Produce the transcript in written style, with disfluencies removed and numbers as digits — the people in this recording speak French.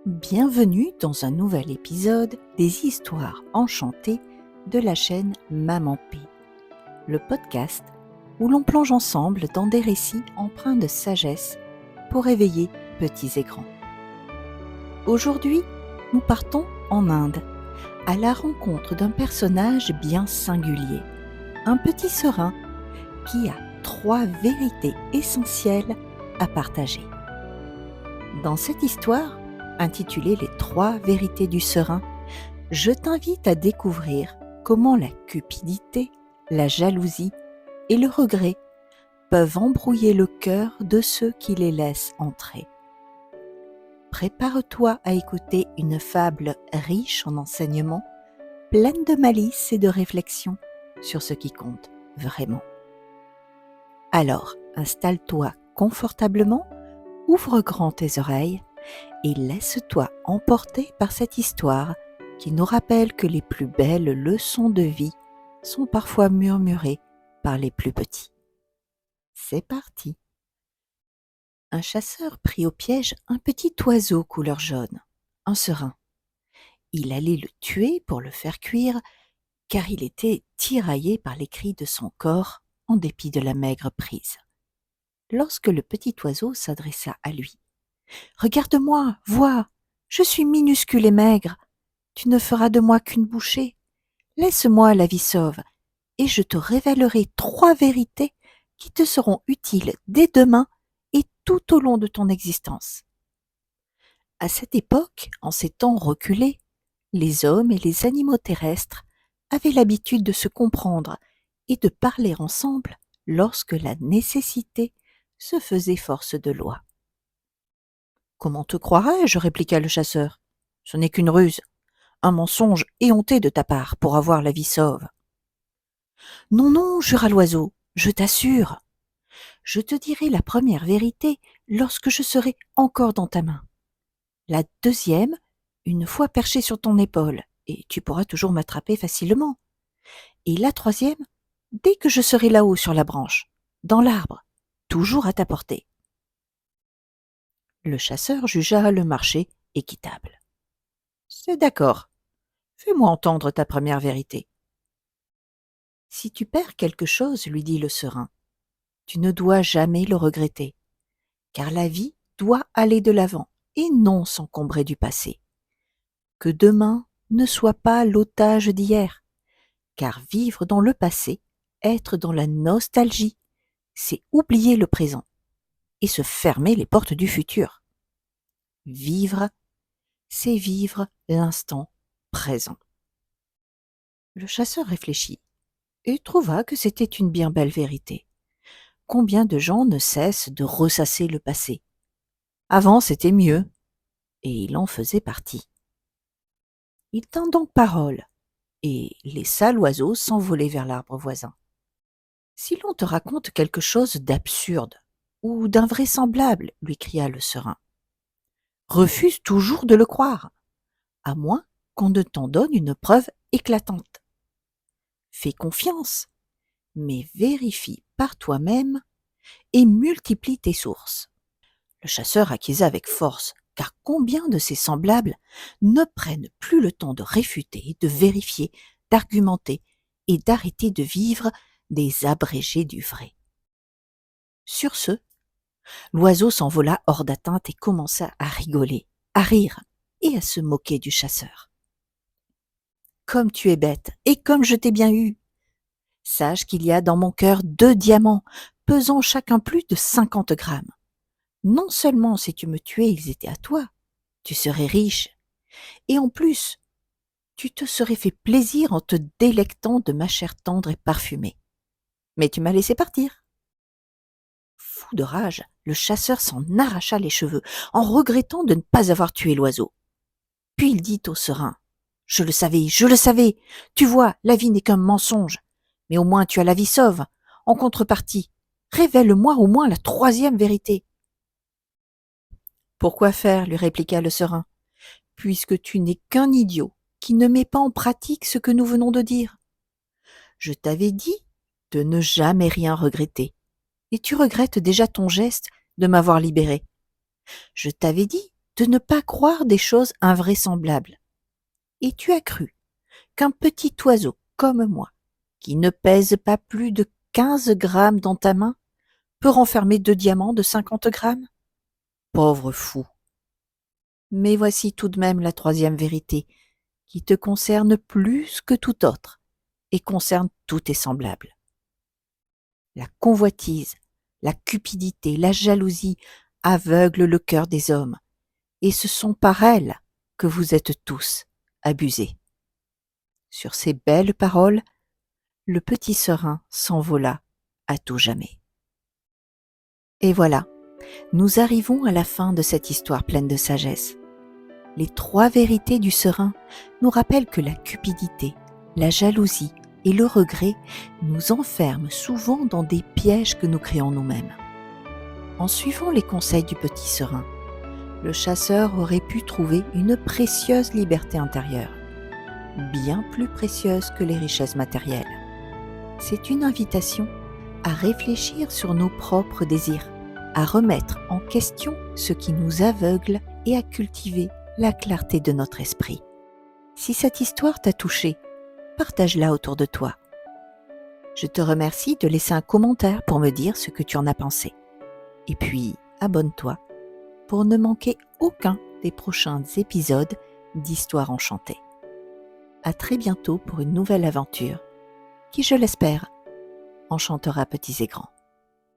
Bienvenue dans un nouvel épisode des histoires enchantées de la chaîne Maman P, le podcast où l'on plonge ensemble dans des récits empreints de sagesse pour éveiller petits et grands. Aujourd'hui, nous partons en Inde, à la rencontre d'un personnage bien singulier, un petit serin qui a 3 vérités essentielles à partager. Dans cette histoire, intitulée Les 3 vérités du serin, je t'invite à découvrir comment la cupidité, la jalousie et le regret peuvent embrouiller le cœur de ceux qui les laissent entrer. Prépare-toi à écouter une fable riche en enseignements, pleine de malice et de réflexion sur ce qui compte vraiment. Alors, installe-toi confortablement, ouvre grand tes oreilles et laisse-toi emporter par cette histoire qui nous rappelle que les plus belles leçons de vie sont parfois murmurées par les plus petits. C'est parti. Un chasseur prit au piège un petit oiseau couleur jaune, un serin. Il allait le tuer pour le faire cuire, car il était tiraillé par les cris de son corps en dépit de la maigre prise. Lorsque le petit oiseau s'adressa à lui: « Regarde-moi, vois, je suis minuscule et maigre. Tu ne feras de moi qu'une bouchée. Laisse-moi la vie sauve, et je te révélerai 3 vérités qui te seront utiles dès demain et tout au long de ton existence. » À cette époque, en ces temps reculés, les hommes et les animaux terrestres avaient l'habitude de se comprendre et de parler ensemble lorsque la nécessité se faisait force de loi. « Comment te croirais-je ? Répliqua le chasseur. Ce n'est qu'une ruse, un mensonge éhonté de ta part pour avoir la vie sauve. »« Non, non, jura l'oiseau, je t'assure. Je te dirai la première vérité lorsque je serai encore dans ta main. La deuxième, une fois perché sur ton épaule, et tu pourras toujours m'attraper facilement. Et la troisième, dès que je serai là-haut sur la branche, dans l'arbre, toujours à ta portée. » Le chasseur jugea le marché équitable. « C'est d'accord. Fais-moi entendre ta première vérité. »« Si tu perds quelque chose, lui dit le serin, tu ne dois jamais le regretter, car la vie doit aller de l'avant et non s'encombrer du passé. Que demain ne soit pas l'otage d'hier, car vivre dans le passé, être dans la nostalgie, c'est oublier le présent et se fermer les portes du futur. Vivre, c'est vivre l'instant présent. » Le chasseur réfléchit et trouva que c'était une bien belle vérité. Combien de gens ne cessent de ressasser le passé? Avant, c'était mieux, et il en faisait partie. Il tint donc parole et laissa l'oiseau s'envoler vers l'arbre voisin. « Si l'on te raconte quelque chose d'absurde ou d'invraisemblable, lui cria le serin, refuse toujours de le croire, à moins qu'on ne t'en donne une preuve éclatante. Fais confiance, mais vérifie par toi-même et multiplie tes sources. » Le chasseur acquiesça avec force, car combien de ses semblables ne prennent plus le temps de réfuter, de vérifier, d'argumenter et d'arrêter de vivre des abrégés du vrai. Sur ce, l'oiseau s'envola hors d'atteinte et commença à rigoler, à rire et à se moquer du chasseur. « Comme tu es bête, et comme je t'ai bien eu! Sache qu'il y a dans mon cœur 2 diamants, pesant chacun plus de 50 grammes. Non seulement si tu me tuais, ils étaient à toi, tu serais riche, et en plus, tu te serais fait plaisir en te délectant de ma chair tendre et parfumée. Mais tu m'as laissé partir. » Fou de rage, le chasseur s'en arracha les cheveux, en regrettant de ne pas avoir tué l'oiseau. Puis il dit au serin: « Je le savais, tu vois, la vie n'est qu'un mensonge, mais au moins tu as la vie sauve. En contrepartie, révèle-moi au moins la 3e vérité. » « Pourquoi faire ? Lui répliqua le serin, puisque tu n'es qu'un idiot qui ne met pas en pratique ce que nous venons de dire. Je t'avais dit de ne jamais rien regretter, et tu regrettes déjà ton geste de m'avoir libéré. Je t'avais dit de ne pas croire des choses invraisemblables. Et tu as cru qu'un petit oiseau comme moi, qui ne pèse pas plus de 15 grammes dans ta main, peut renfermer 2 diamants de 50 grammes? Pauvre fou! Mais voici tout de même la troisième vérité, qui te concerne plus que tout autre, et concerne tous tes semblables. La convoitise, la cupidité, la jalousie aveuglent le cœur des hommes, et ce sont par elles que vous êtes tous abusés. Sur ces belles paroles, le petit serin s'envola à tout jamais. Et voilà, nous arrivons à la fin de cette histoire pleine de sagesse. Les 3 vérités du serin nous rappellent que la cupidité, la jalousie et le regret nous enferment souvent dans des pièges que nous créons nous-mêmes. En suivant les conseils du petit serin, le chasseur aurait pu trouver une précieuse liberté intérieure, bien plus précieuse que les richesses matérielles. C'est une invitation à réfléchir sur nos propres désirs, à remettre en question ce qui nous aveugle et à cultiver la clarté de notre esprit. Si cette histoire t'a touché, partage-la autour de toi. Je te remercie de laisser un commentaire pour me dire ce que tu en as pensé. Et puis, abonne-toi pour ne manquer aucun des prochains épisodes d'Histoire enchantée. À très bientôt pour une nouvelle aventure qui, je l'espère, enchantera petits et grands.